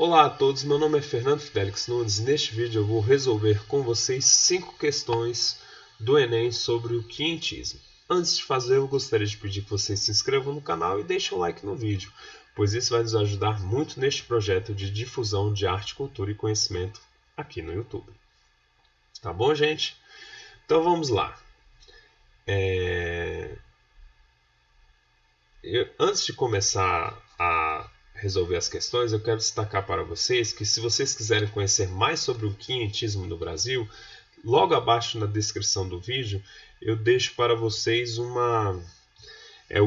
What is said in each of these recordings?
Olá a todos, meu nome é Fernando Fidelix Nunes e neste vídeo eu vou resolver com vocês 5 questões do Enem sobre o quinhentismo. Antes de fazer, eu gostaria de pedir que vocês se inscrevam no canal e deixem um like no vídeo, pois isso vai nos ajudar muito neste projeto de difusão de arte, cultura e conhecimento aqui no YouTube. Tá bom, gente? Então vamos lá. Antes de começar a resolver as questões, eu quero destacar para vocês que se vocês quiserem conhecer mais sobre o quinhentismo no Brasil, logo abaixo na descrição do vídeo eu deixo para vocês o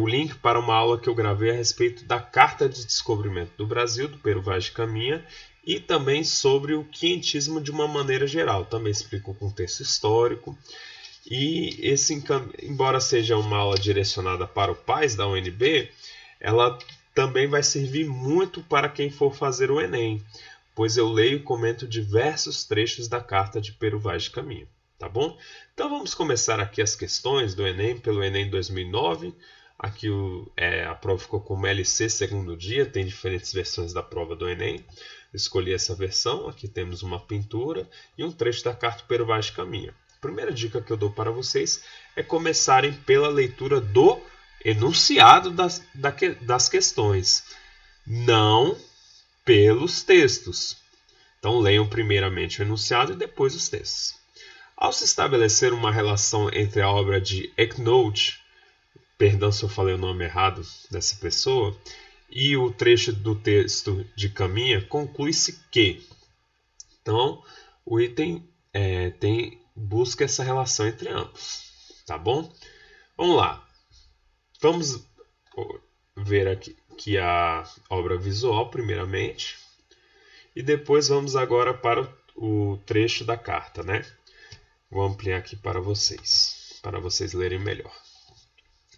link para uma aula que eu gravei a respeito da Carta de Descobrimento do Brasil, do Pero Vaz de Caminha, e também sobre o quinhentismo de uma maneira geral. Também explico o contexto histórico. E embora seja uma aula direcionada para o PAS da UNB, ela também vai servir muito para quem for fazer o Enem, pois eu leio e comento diversos trechos da Carta de Pero Vaz de Caminha, tá bom? Então vamos começar aqui as questões do Enem, pelo Enem 2009. Aqui a prova ficou como LC segundo dia, tem diferentes versões da prova do Enem. Escolhi essa versão, aqui temos uma pintura e um trecho da Carta de Pero Vaz de Caminha. A primeira dica que eu dou para vocês é começarem pela leitura do enunciado das questões, não pelos textos. Então leiam primeiramente o enunciado e depois os textos. Ao se estabelecer uma relação entre a obra de Ecknote, perdão se eu falei o nome errado dessa pessoa, e o trecho do texto de Caminha, conclui-se que. Então, o item busca essa relação entre ambos, tá bom? Vamos lá. Vamos ver aqui a obra visual primeiramente e depois vamos agora para o trecho da carta, né? Vou ampliar aqui para vocês lerem melhor.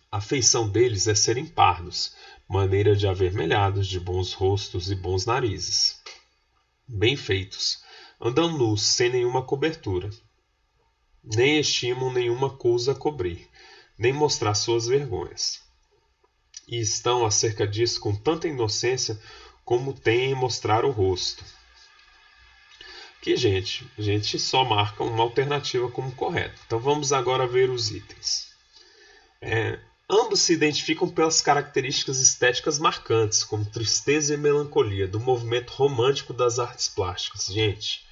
A feição deles é serem pardos, maneira de avermelhados, de bons rostos e bons narizes, bem feitos, andam nus, sem nenhuma cobertura, nem estimam nenhuma coisa a cobrir, nem mostrar suas vergonhas. E estão acerca disso com tanta inocência como têm em mostrar o rosto. Aqui, gente, a gente só marca uma alternativa como correta. Então vamos agora ver os itens. Ambos se identificam pelas características estéticas marcantes, como tristeza e melancolia, do movimento romântico das artes plásticas. Gente,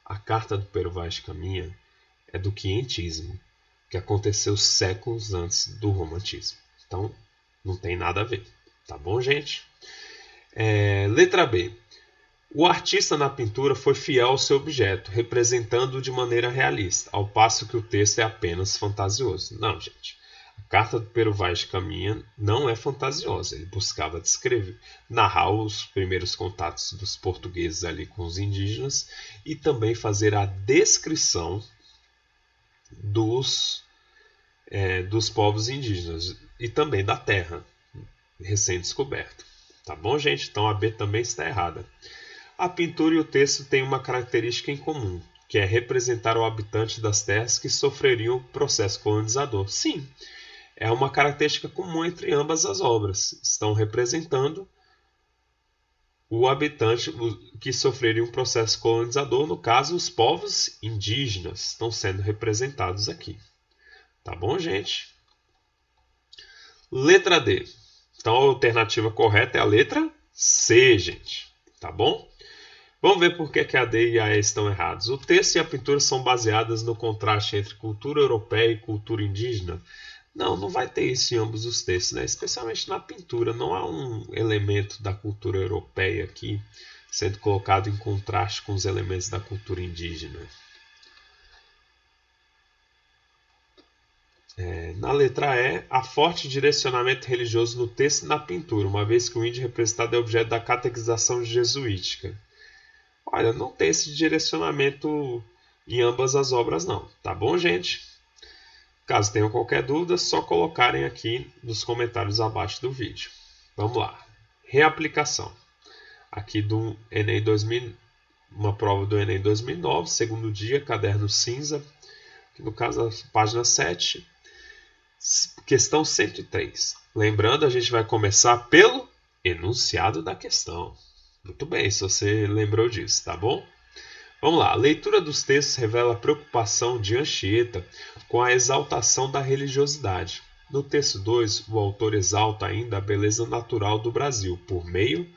a Carta do Pero Vaz de Caminha é do quinhentismo, que aconteceu séculos antes do romantismo. Então, não tem nada a ver. Tá bom, gente? Letra B. O artista na pintura foi fiel ao seu objeto, representando-o de maneira realista, ao passo que o texto é apenas fantasioso. Não, gente. A Carta do Pero Vaz de Caminha não é fantasiosa. Ele buscava descrever, narrar os primeiros contatos dos portugueses ali com os indígenas e também fazer a descrição dos povos indígenas e também da terra recém-descoberta. Tá bom, gente? Então a B também está errada. A pintura e o texto têm uma característica em comum, que é representar o habitante das terras que sofreriam o processo colonizador. Sim, é uma característica comum entre ambas as obras. Estão representando o habitante que sofreria um processo colonizador, no caso, os povos indígenas estão sendo representados aqui. Tá bom, gente? Letra D. Então, a alternativa correta é a letra C, gente. Tá bom? Vamos ver por que a D e a E estão errados. O texto e a pintura são baseadas no contraste entre cultura europeia e cultura indígena. Não vai ter isso em ambos os textos, né? Especialmente na pintura. Não há um elemento da cultura europeia aqui sendo colocado em contraste com os elementos da cultura indígena. Na letra E, há forte direcionamento religioso no texto e na pintura, uma vez que o índio representado é objeto da catequização jesuítica. Olha, não tem esse direcionamento em ambas as obras não, tá bom, gente? Caso tenham qualquer dúvida, é só colocarem aqui nos comentários abaixo do vídeo. Vamos lá. Reaplicação. Aqui do Enem 2000, uma prova do Enem 2009, segundo dia, caderno cinza. Aqui no caso, a página 7. Questão 103. Lembrando, a gente vai começar pelo enunciado da questão. Muito bem, se você lembrou disso, tá bom? Vamos lá. A leitura dos textos revela a preocupação de Anchieta com a exaltação da religiosidade. No texto 2, o autor exalta ainda a beleza natural do Brasil por meio.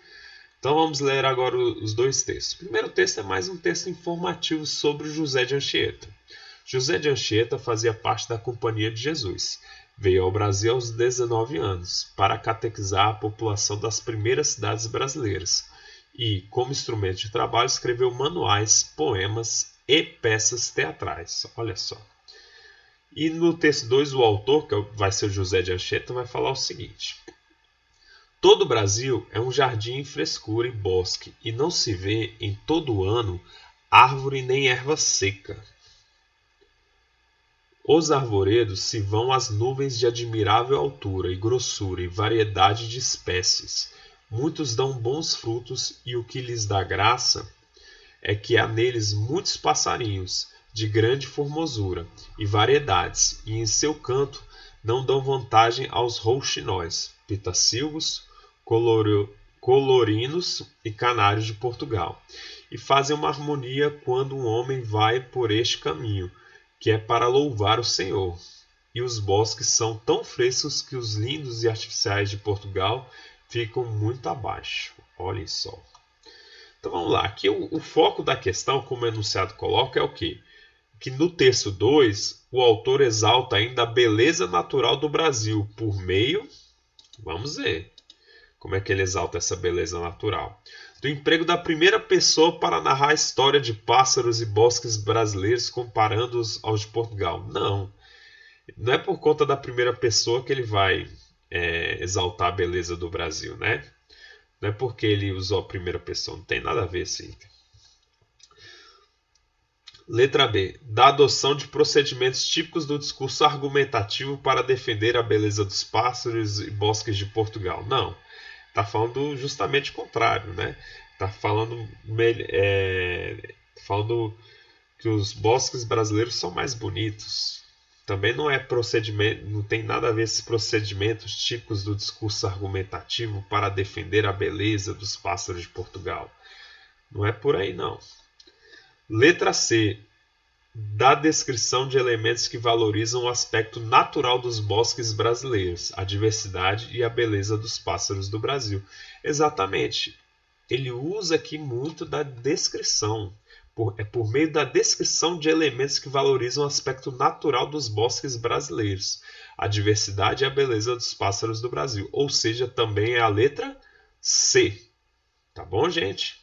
Então vamos ler agora os dois textos. O primeiro texto é mais um texto informativo sobre José de Anchieta. José de Anchieta fazia parte da Companhia de Jesus. Veio ao Brasil aos 19 anos para catequizar a população das primeiras cidades brasileiras e, como instrumento de trabalho, escreveu manuais, poemas e peças teatrais. Olha só. E no texto 2, o autor, que vai ser José de Anchieta, vai falar o seguinte: todo o Brasil é um jardim em frescura e bosque, e não se vê em todo o ano árvore nem erva seca. Os arvoredos se vão às nuvens de admirável altura e grossura e variedade de espécies. Muitos dão bons frutos, e o que lhes dá graça é que há neles muitos passarinhos, de grande formosura e variedades, e em seu canto não dão vantagem aos rouxinóis, pitacilgos, colorinos e canários de Portugal, e fazem uma harmonia quando um homem vai por este caminho, que é para louvar o Senhor. E os bosques são tão frescos que os lindos e artificiais de Portugal ficam muito abaixo. Olhem só. Então vamos lá. Aqui o foco da questão, como o enunciado coloca, é o quê? Que no texto 2, o autor exalta ainda a beleza natural do Brasil por meio, vamos ver como é que ele exalta essa beleza natural, do emprego da primeira pessoa para narrar a história de pássaros e bosques brasileiros comparando-os aos de Portugal. Não é por conta da primeira pessoa que ele vai exaltar a beleza do Brasil, né? Não é porque ele usou a primeira pessoa, não tem nada a ver esse item. Letra B. Da adoção de procedimentos típicos do discurso argumentativo para defender a beleza dos pássaros e bosques de Portugal. Não. Está falando justamente o contrário, né? Está falando que os bosques brasileiros são mais bonitos. Também não é procedimento, não tem nada a ver esses procedimentos típicos do discurso argumentativo para defender a beleza dos pássaros de Portugal. Não é por aí, não. Letra C. Da descrição de elementos que valorizam o aspecto natural dos bosques brasileiros, a diversidade e a beleza dos pássaros do Brasil. Exatamente. Ele usa aqui muito da descrição. Por meio da descrição de elementos que valorizam o aspecto natural dos bosques brasileiros, a diversidade e a beleza dos pássaros do Brasil. Ou seja, também é a letra C. Tá bom, gente?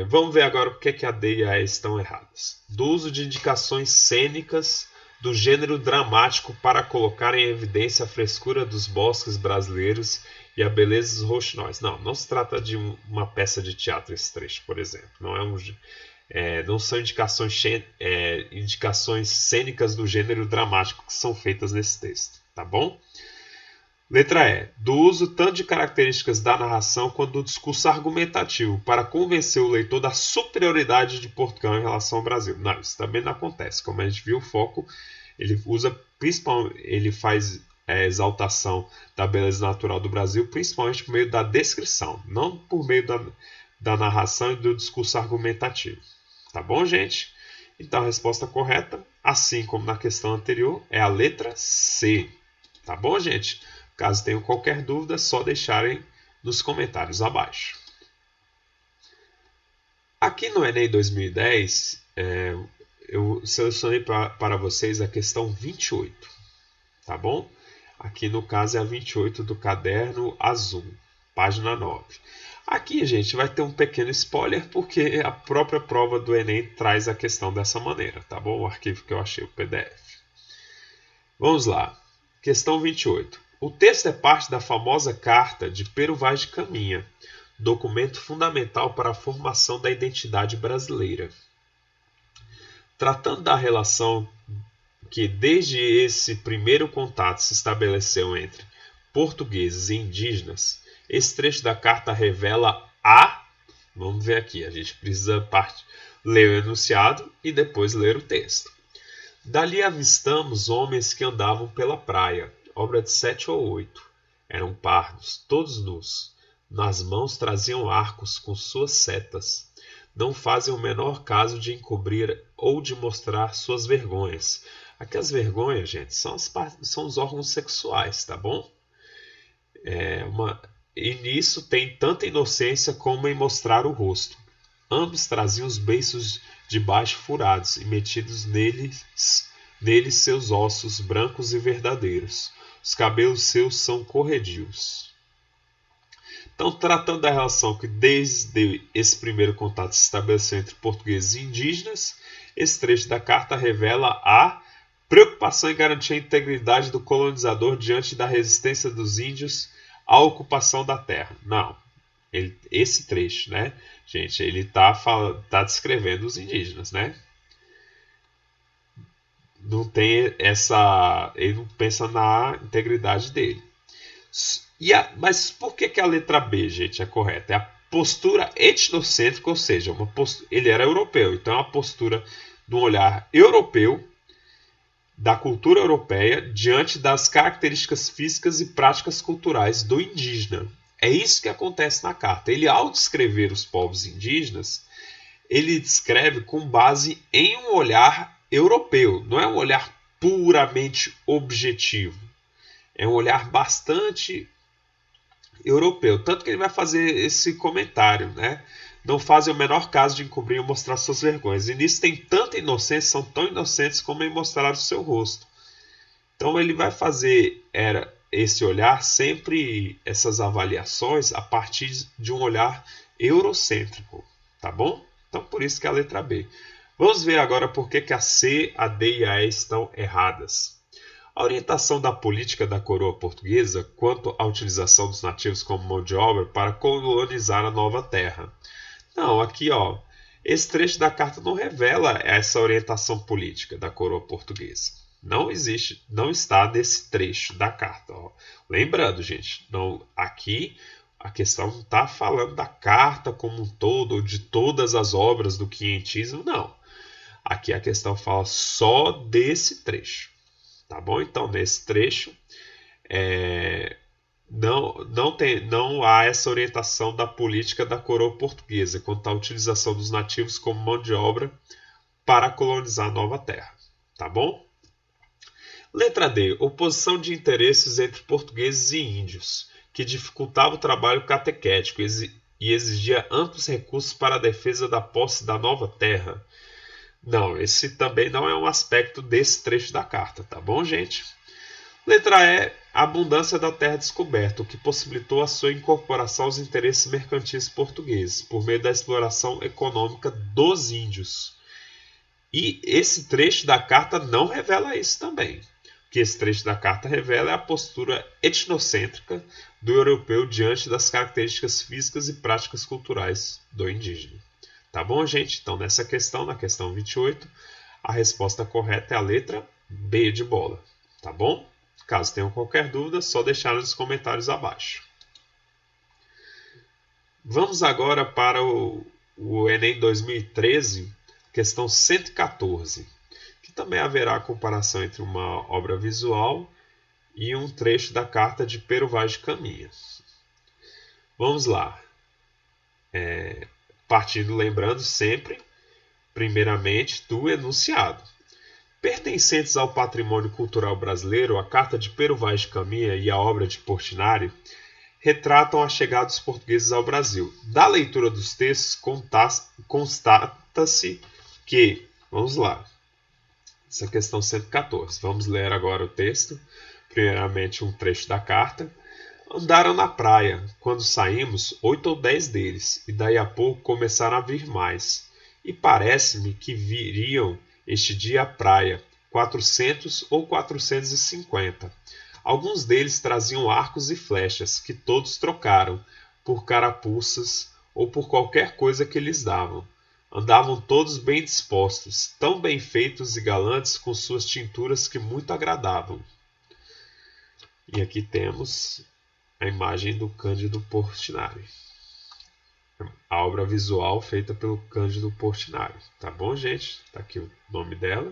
Vamos ver agora o que a D e a E estão erradas. Do uso de indicações cênicas do gênero dramático para colocar em evidência a frescura dos bosques brasileiros e a beleza dos rouxinóis. Não se trata de uma peça de teatro esse trecho, por exemplo. Não são indicações cênicas do gênero dramático que são feitas nesse texto, tá bom? Letra E. Do uso tanto de características da narração quanto do discurso argumentativo para convencer o leitor da superioridade de Portugal em relação ao Brasil. Não, isso também não acontece. Como a gente viu, o foco ele faz a exaltação da beleza natural do Brasil, principalmente por meio da descrição, não por meio da narração e do discurso argumentativo. Tá bom, gente? Então a resposta correta, assim como na questão anterior, é a letra C. Tá bom, gente? Caso tenham qualquer dúvida, é só deixarem nos comentários abaixo. Aqui no Enem 2010, eu selecionei para vocês a questão 28, tá bom? Aqui no caso é a 28 do caderno azul, página 9. Aqui, gente, vai ter um pequeno spoiler, porque a própria prova do Enem traz a questão dessa maneira, tá bom? O arquivo que eu achei, o PDF. Vamos lá. Questão 28. O texto é parte da famosa Carta de Pero Vaz de Caminha, documento fundamental para a formação da identidade brasileira. Tratando da relação que desde esse primeiro contato se estabeleceu entre portugueses e indígenas, esse trecho da carta revela Vamos ver aqui, a gente precisa ler o enunciado e depois ler o texto. Dali avistamos homens que andavam pela praia, obra de 7 ou 8. Eram pardos, todos nus. nas mãos traziam arcos com suas setas. Não fazem o menor caso de encobrir ou de mostrar suas vergonhas. Aqui as vergonhas, gente, são os órgãos sexuais, tá bom? E nisso tem tanta inocência como em mostrar o rosto. Ambos traziam os beiços de baixo furados e metidos neles seus ossos brancos e verdadeiros. Os cabelos seus são corredios. Então, tratando da relação que desde esse primeiro contato se estabeleceu entre portugueses e indígenas, esse trecho da carta revela a preocupação em garantir a integridade do colonizador diante da resistência dos índios à ocupação da terra. Não, esse trecho, né, gente, ele tá descrevendo os indígenas, né? Não tem ele não pensa na integridade dele. Mas por que a letra B, gente, é correta? É a postura etnocêntrica, ou seja, ele era europeu, então é uma postura de um olhar europeu, da cultura europeia, diante das características físicas e práticas culturais do indígena. É isso que acontece na carta. Ele, ao descrever os povos indígenas, ele descreve com base em um olhar europeu, não é um olhar puramente objetivo. É um olhar bastante europeu. Tanto que ele vai fazer esse comentário, né? Não fazem o menor caso de encobrir ou mostrar suas vergonhas. E nisso tem tanta inocência, são tão inocentes como em mostrar o seu rosto. Então ele vai fazer esse olhar, sempre essas avaliações, a partir de um olhar eurocêntrico. Tá bom? Então por isso que é a letra B. Vamos ver agora por que a C, a D e a E estão erradas. A orientação da política da coroa portuguesa quanto à utilização dos nativos como mão de obra para colonizar a nova terra. Não, aqui ó, esse trecho da carta não revela essa orientação política da coroa portuguesa. Não existe, não está nesse trecho da carta. Ó. Lembrando, gente, aqui a questão não está falando da carta como um todo, ou de todas as obras do quinhentismo, não. Aqui a questão fala só desse trecho. Tá bom? Então, nesse trecho, não há essa orientação da política da coroa portuguesa quanto à utilização dos nativos como mão de obra para colonizar a nova terra. Tá bom? Letra D. Oposição de interesses entre portugueses e índios, que dificultava o trabalho catequético e exigia amplos recursos para a defesa da posse da nova terra. Não, esse também não é um aspecto desse trecho da carta, tá bom, gente? Letra E. A abundância da terra descoberta, o que possibilitou a sua incorporação aos interesses mercantis portugueses, por meio da exploração econômica dos índios. E esse trecho da carta não revela isso também. O que esse trecho da carta revela é a postura etnocêntrica do europeu diante das características físicas e práticas culturais do indígena. Tá bom, gente? Então, nessa questão, na questão 28, a resposta correta é a letra B de bola. Tá bom? Caso tenham qualquer dúvida, só deixar nos comentários abaixo. Vamos agora para o Enem 2013, questão 114, que também haverá comparação entre uma obra visual e um trecho da carta de Pero Vaz de Caminha. Vamos lá. Partindo, lembrando sempre, primeiramente, do enunciado. Pertencentes ao patrimônio cultural brasileiro, a Carta de Pero Vaz de Caminha e a obra de Portinari retratam a chegada dos portugueses ao Brasil. Da leitura dos textos, constata-se que... Vamos lá. Essa é a questão 114. Vamos ler agora o texto. Primeiramente, um trecho da carta. Andaram na praia. Quando saímos, 8 ou 10 deles, e daí a pouco começaram a vir mais. E parece-me que viriam este dia à praia, 400 ou 450. Alguns deles traziam arcos e flechas, que todos trocaram, por carapuças ou por qualquer coisa que lhes davam. Andavam todos bem dispostos, tão bem feitos e galantes com suas tinturas que muito agradavam. E aqui temos a imagem do Cândido Portinari. A obra visual feita pelo Cândido Portinari. Tá bom, gente? Tá aqui o nome dela.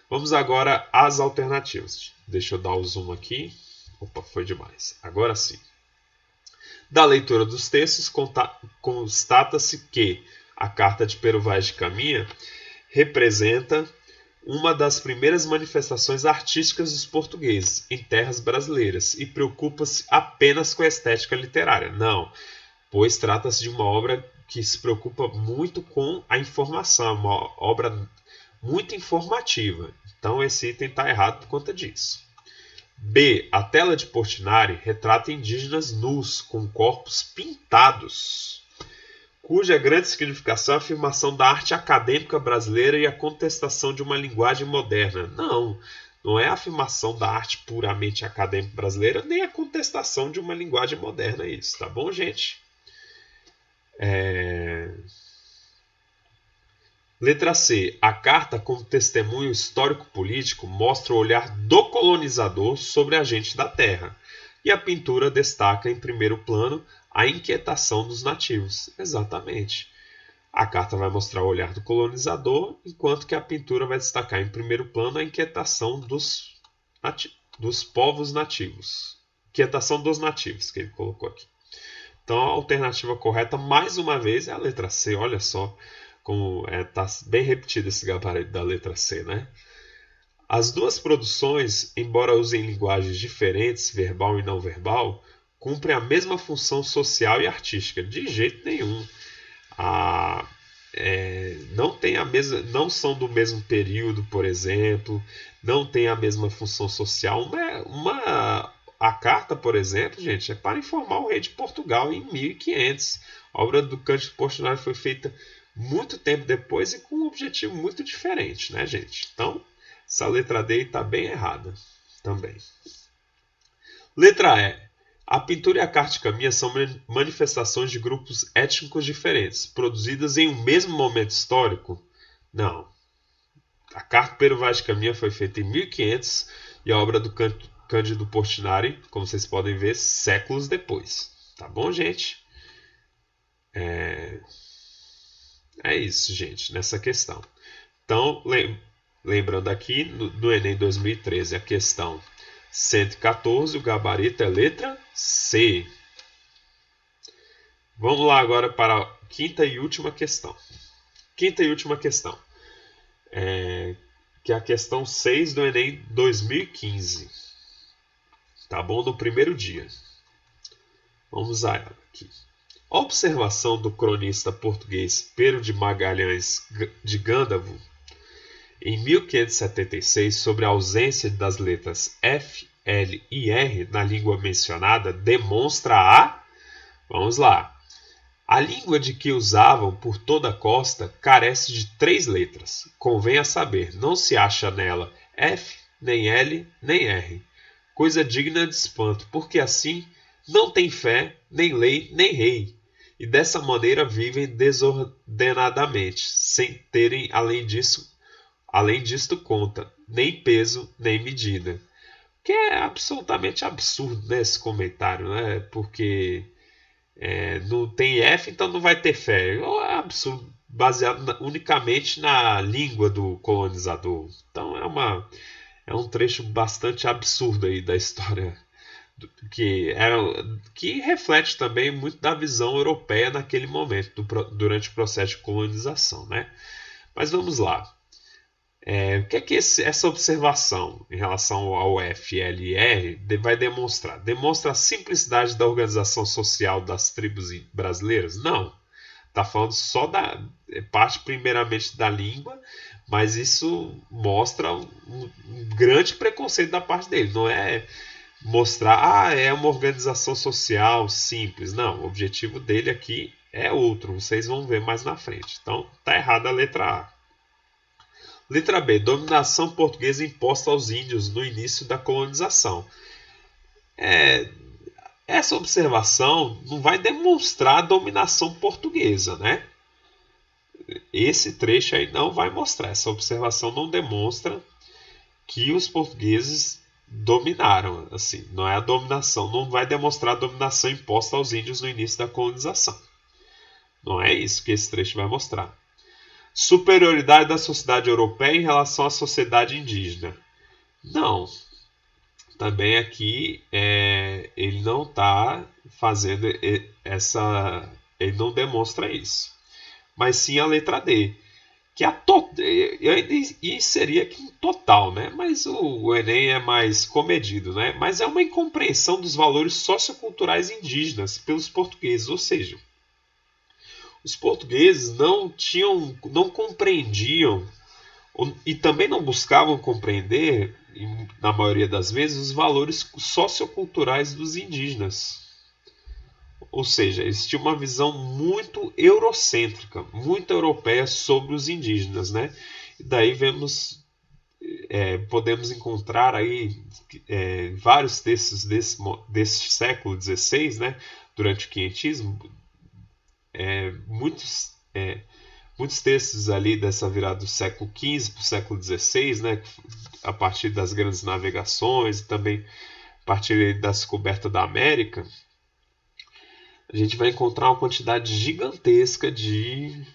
Vamos agora às alternativas. Deixa eu dar o zoom aqui. Opa, foi demais. Agora sim. Da leitura dos textos, constata-se que a Carta de Pero Vaz de Caminha representa uma das primeiras manifestações artísticas dos portugueses em terras brasileiras e preocupa-se apenas com a estética literária. Não, pois trata-se de uma obra que se preocupa muito com a informação, uma obra muito informativa. Então esse item está errado por conta disso. B. A tela de Portinari retrata indígenas nus, com corpos pintados, cuja grande significação é a afirmação da arte acadêmica brasileira e a contestação de uma linguagem moderna. Não é a afirmação da arte puramente acadêmica brasileira, nem a contestação de uma linguagem moderna isso, tá bom, gente? Letra C. A carta, como testemunho histórico-político, mostra o olhar do colonizador sobre a gente da terra. E a pintura destaca em primeiro plano a inquietação dos nativos. Exatamente. A carta vai mostrar o olhar do colonizador, enquanto que a pintura vai destacar em primeiro plano a inquietação dos povos nativos. Inquietação dos nativos, que ele colocou aqui. Então a alternativa correta, mais uma vez, é a letra C. Olha só como está bem repetido esse gabarito da letra C, né? As duas produções, embora usem linguagens diferentes, verbal e não verbal, cumprem a mesma função social e artística. De jeito nenhum. Não são do mesmo período, por exemplo, não tem a mesma função social. A carta, por exemplo, gente, é para informar o rei de Portugal em 1500. A obra do Cândido Portinari foi feita muito tempo depois e com um objetivo muito diferente, né, gente? Então, essa letra D está bem errada também. Letra E. A pintura e a carta de Caminha são manifestações de grupos étnicos diferentes, produzidas em um mesmo momento histórico? Não. A carta Pero Vaz de Caminha foi feita em 1500 e a obra do Cândido Portinari, como vocês podem ver, séculos depois. Tá bom, gente? É isso, gente, nessa questão. Então, lembrando aqui, no Enem 2013, a questão 114, o gabarito é letra C. Vamos lá agora para a quinta e última questão. Que é a questão 6 do Enem 2015. Tá bom? No primeiro dia. Vamos a ela aqui. A observação do cronista português Pero de Magalhães de Gândavo, em 1576, sobre a ausência das letras F, L e R na língua mencionada, demonstra Vamos lá. A língua de que usavam por toda a costa carece de 3 letras. Convém a saber, não se acha nela F, nem L, nem R. Coisa digna de espanto, porque assim não tem fé, nem lei, nem rei. E dessa maneira vivem desordenadamente, sem terem, além disto conta, nem peso, nem medida. Que é absolutamente absurdo, né, esse comentário, né? Porque não tem F, então não vai ter fé. É absurdo, baseado unicamente na língua do colonizador. Então é um trecho bastante absurdo aí da história, que reflete também muito da visão europeia naquele momento, durante o processo de colonização, né? Mas vamos lá. O que é que essa observação em relação ao F, L e R vai demonstrar? Demonstra a simplicidade da organização social das tribos brasileiras? Não. Está falando só parte primeiramente da língua, mas isso mostra um grande preconceito da parte dele. Não é mostrar, é uma organização social simples. Não, o objetivo dele aqui é outro. Vocês vão ver mais na frente. Então, está errada a letra A. Letra B. Dominação portuguesa imposta aos índios no início da colonização. Essa observação não vai demonstrar a dominação portuguesa, né? Esse trecho aí não vai mostrar. Essa observação não demonstra que os portugueses dominaram. Assim, não é a dominação. Não vai demonstrar a dominação imposta aos índios no início da colonização. Não é isso que esse trecho vai mostrar. Superioridade da sociedade europeia em relação à sociedade indígena. Não. também aqui ele não está fazendo essa, ele não demonstra isso, mas sim a letra D, que e seria que um total, né? Mas o Enem é mais comedido, né? Mas é uma incompreensão dos valores socioculturais indígenas pelos portugueses, ou seja, os portugueses não compreendiam e também não buscavam compreender, na maioria das vezes, os valores socioculturais dos indígenas. Ou seja, eles tinham uma visão muito eurocêntrica, muito europeia sobre os indígenas, né? E daí podemos encontrar aí vários textos desse século XVI, né? Durante o quinhentismo, muitos textos ali dessa virada do século XV para o século XVI, né? A partir das grandes navegações e também a partir da descoberta da América, a gente vai encontrar uma quantidade gigantesca de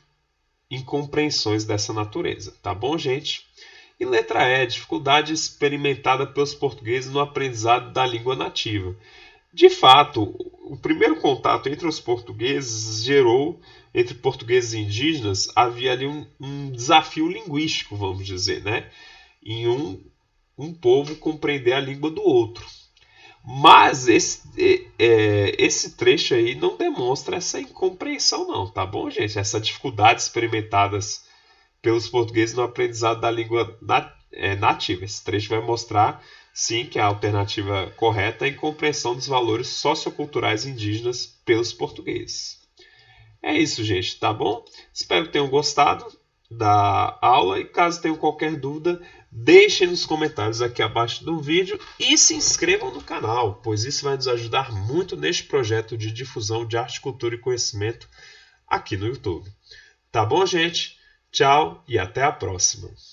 incompreensões dessa natureza, tá bom, gente? E letra E, dificuldade experimentada pelos portugueses no aprendizado da língua nativa. De fato, o primeiro contato entre os portugueses gerou, entre portugueses e indígenas, havia ali um desafio linguístico, vamos dizer, né? Em um povo compreender a língua do outro. Mas esse trecho aí não demonstra essa incompreensão não, tá bom, gente? Essa dificuldade experimentadas pelos portugueses no aprendizado da língua nativa. Esse trecho vai mostrar, sim, que a alternativa correta é a incompreensão dos valores socioculturais indígenas pelos portugueses. É isso, gente, tá bom? Espero que tenham gostado da aula e caso tenham qualquer dúvida, deixem nos comentários aqui abaixo do vídeo e se inscrevam no canal, pois isso vai nos ajudar muito neste projeto de difusão de arte, cultura e conhecimento aqui no YouTube. Tá bom, gente? Tchau e até a próxima!